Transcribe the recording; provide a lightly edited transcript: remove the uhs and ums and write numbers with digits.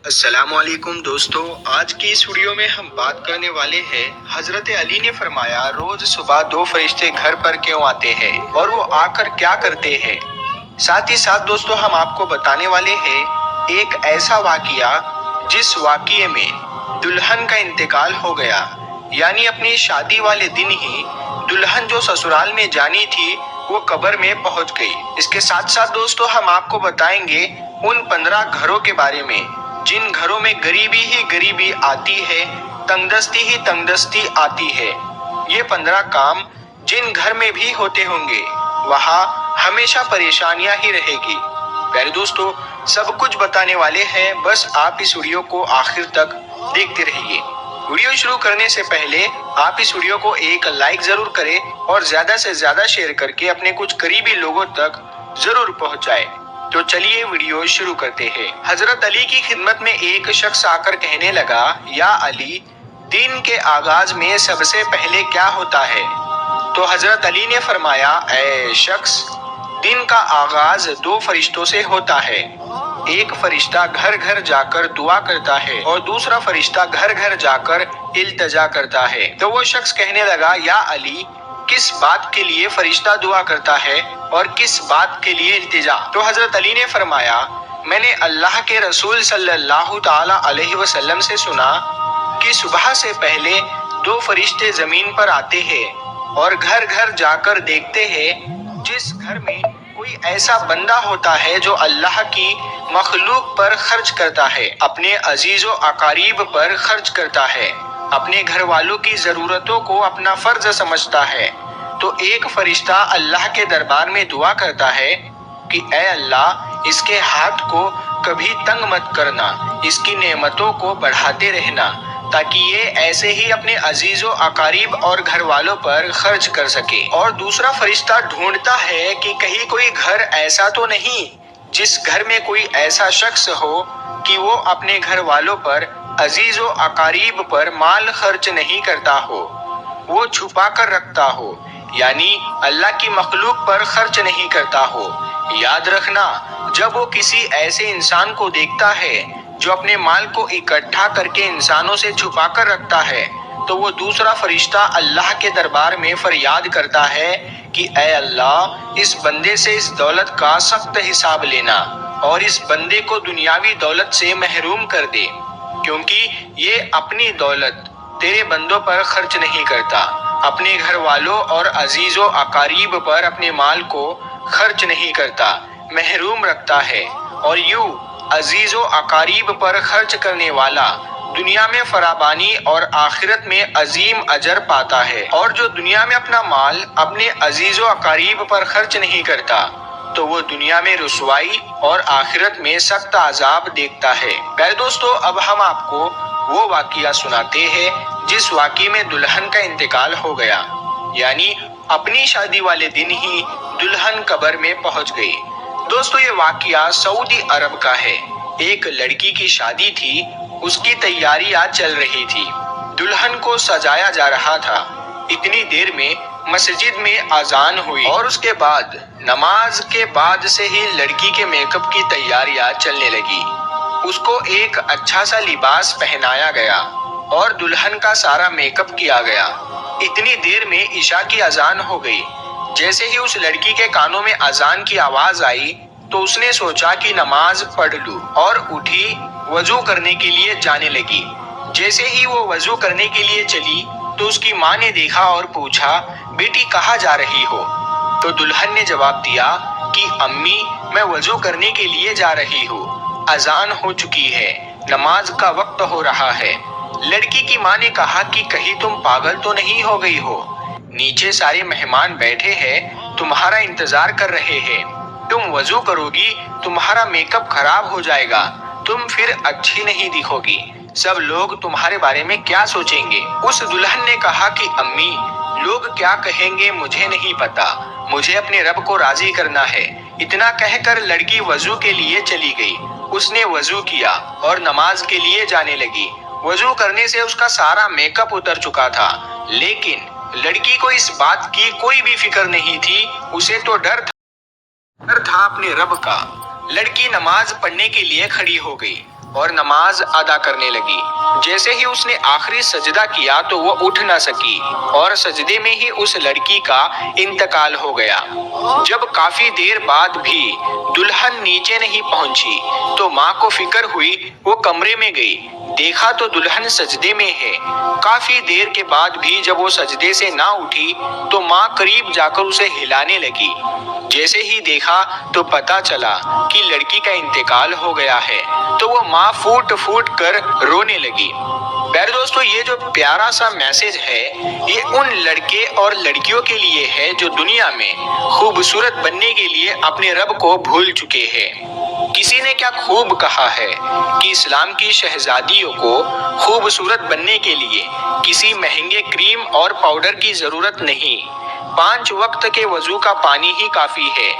अस्सलाम वालेकुम दोस्तों, आज की इस वीडियो में हम बात करने वाले हैं हजरत अली ने फरमाया रोज सुबह दो फरिश्ते घर पर क्यों आते हैं और वो आकर क्या करते हैं। साथ ही साथ दोस्तों हम आपको बताने वाले हैं एक ऐसा वाकिया जिस वाकिये में दुल्हन का इंतकाल हो गया, यानी अपनी शादी वाले दिन ही दुल्हन जो ससुराल में जानी थी वो कब्र में पहुंच गई। इसके साथ साथ दोस्तों हम आपको बताएंगे उन 15 घरों के बारे में जिन घरों में गरीबी ही गरीबी आती है, तंगदस्ती ही तंगदस्ती आती है। ये 15 काम जिन घर में भी होते होंगे वहाँ हमेशा परेशानियां ही रहेगी। प्यारे दोस्तों सब कुछ बताने वाले हैं, बस आप इस वीडियो को आखिर तक देखते रहिए। वीडियो शुरू करने से पहले आप इस वीडियो को एक लाइक जरूर करें और ज्यादा से ज्यादा शेयर करके अपने कुछ करीबी लोगों तक जरूर पहुंचाएं। तो चलिए वीडियो शुरू करते हैं। हजरत अली की खिदमत में एक शख्स आकर कहने लगा, या अली, दिन के आगाज में सबसे पहले क्या होता है? तो हजरत अली ने फरमाया, ऐ शख्स, दिन का आगाज दो फरिश्तों से होता है। एक फरिश्ता घर घर जाकर दुआ करता है और दूसरा फरिश्ता घर घर जाकर इल्तिजा करता है। तो वो शख्स कहने लगा, या अली, किस बात के लिए फरिश्ता दुआ करता है और किस बात के लिए इल्तिजा? तो हजरत अली ने फरमाया, मैंने अल्लाह के रसूल सल्लल्लाहु ताला अलैहि वसल्लम से सुना कि सुबह से पहले दो फरिश्ते जमीन पर आते हैं और घर घर जाकर देखते हैं जिस घर में कोई ऐसा बंदा होता है जो अल्लाह की मखलूक पर खर्च करता है, अपने अजीजो अकारीब पर खर्च करता है, अपने घर वालों की जरूरतों को अपना फर्ज समझता है, तो एक फरिश्ता अल्लाह के दरबार में दुआ करता है कि ऐ अल्लाह, इसके हाथ को कभी तंग मत करना, इसकी नेमतों को बढ़ाते रहना ताकि ये ऐसे ही अपने अजीजों अकारीब और घर वालों पर खर्च कर सके। और दूसरा फरिश्ता ढूंढता है कि कहीं कोई घर ऐसा तो नहीं जिस घर में कोई ऐसा शख्स हो कि वो अपने घर वालों पर अजीजों अकारीब पर माल खर्च नहीं करता हो, वो छुपा कर रखता हो, यानी अल्लाह की मखलूक पर खर्च नहीं करता हो। याद रखना, जब वो किसी ऐसे इंसान को देखता है जो अपने माल को इकट्ठा करके इंसानों से छुपा कर रखता है, तो वो दूसरा फरिश्ता अल्लाह के दरबार में फरियाद करता है कि ऐ अल्लाह, इस बंदे से इस दौलत का सख्त हिसाब लेना और इस बंदे को दुनियावी दौलत से महरूम कर दे, क्योंकि ये अपनी दौलत तेरे बंदों पर खर्च नहीं करता, अपने घर वालों और अजीजों अकारीब पर अपने माल को खर्च नहीं करता, महरूम रखता है। और यूं अजीजों अकारीब पर खर्च करने वाला दुनिया में फराबानी और आखिरत में अजीम अजर पाता है, और जो दुनिया में अपना माल अपने अजीजों अकारीब पर खर्च नहीं करता तो वो दुनिया में रुसवाई और आखिरत में सख्त अजाब देखता है। प्यारे दोस्तों अब हम आपको वो वाकिया सुनाते हैं जिस वाक़ये में दुल्हन का इंतकाल हो गया, यानी अपनी शादी वाले दिन ही दुल्हन कब्र में पहुंच गई। दोस्तों ये वाकिया सऊदी अरब का है। एक लड़की की शादी थी, उसकी तैयारियां चल रही थी, दुल्हन को सजाया जा रहा था। इतनी देर में मस्जिद में अजान हुई और उसके बाद नमाज के बाद से ही लड़की के मेकअप की तैयारियां चलने लगी। उसको एक अच्छा सा लिबास पहनाया गया और दुल्हन का सारा मेकअप किया गया। इतनी देर में इशा की अजान हो गई। जैसे ही उस लड़की के कानों में अजान की आवाज आई तो उसने सोचा कि नमाज पढ़ लूं और उठी, वजू करने के लिए जाने लगी। जैसे ही वो वजू करने के लिए चली तो उसकी माँ ने देखा और पूछा, बेटी कहाँ जा रही हो? तो दुल्हन ने जवाब दिया कि अम्मी, मैं वजू करने के लिए जा रही हूँ, अजान हो चुकी है, नमाज का वक्त हो रहा है। लड़की की माँ ने कहा कि कहीं तुम पागल तो नहीं हो गई हो? नीचे सारे मेहमान बैठे हैं, तुम्हारा इंतजार कर रहे हैं, तुम वजू करोगी, तुम्हारा मेकअप खराब हो जाएगा, तुम फिर अच्छी नहीं दिखोगी, सब लोग तुम्हारे बारे में क्या सोचेंगे? उस दुल्हन ने कहा कि अम्मी, लोग क्या कहेंगे मुझे नहीं पता, मुझे अपने रब को राजी करना है। इतना कहकर लड़की वजू के लिए चली गई। उसने वजू किया और नमाज के लिए जाने लगी। वजू करने से उसका सारा मेकअप उतर चुका था, लेकिन लड़की को इस बात की कोई भी फिक्र नहीं थी। उसे तो डर था अपने रब का। लड़की नमाज पढ़ने के लिए खड़ी हो गई और नमाज अदा करने लगी। जैसे ही उसने आखिरी सजदा किया तो वो उठ न सकी और सजदे में ही उस लड़की का इंतकाल हो गया। जब काफी देर बाद भी दुल्हन नीचे नहीं पहुंची तो माँ को फिक्र हुई। वो कमरे में गई, देखा तो दुल्हन सजदे में है। काफी देर के बाद भी जब वो सजदे से ना उठी तो माँ करीब जाकर उसे हिलाने लगी। जैसे ही देखा तो पता चला कि लड़की का इंतकाल हो गया है, तो वो माँ फूट फूट कर रोने लगी। प्यारे दोस्तों, ये जो प्यारा सा मैसेज है ये उन लड़के और लड़कियों के लिए है जो दुनिया में खूबसूरत बनने के लिए अपने रब को भूल चुके हैं। किसी ने क्या खूब कहा है कि इस्लाम की शहजादियों को खूबसूरत बनने के लिए किसी महंगे क्रीम और पाउडर की जरूरत नहीं, 5 वक्त के वजू का पानी ही काफी है।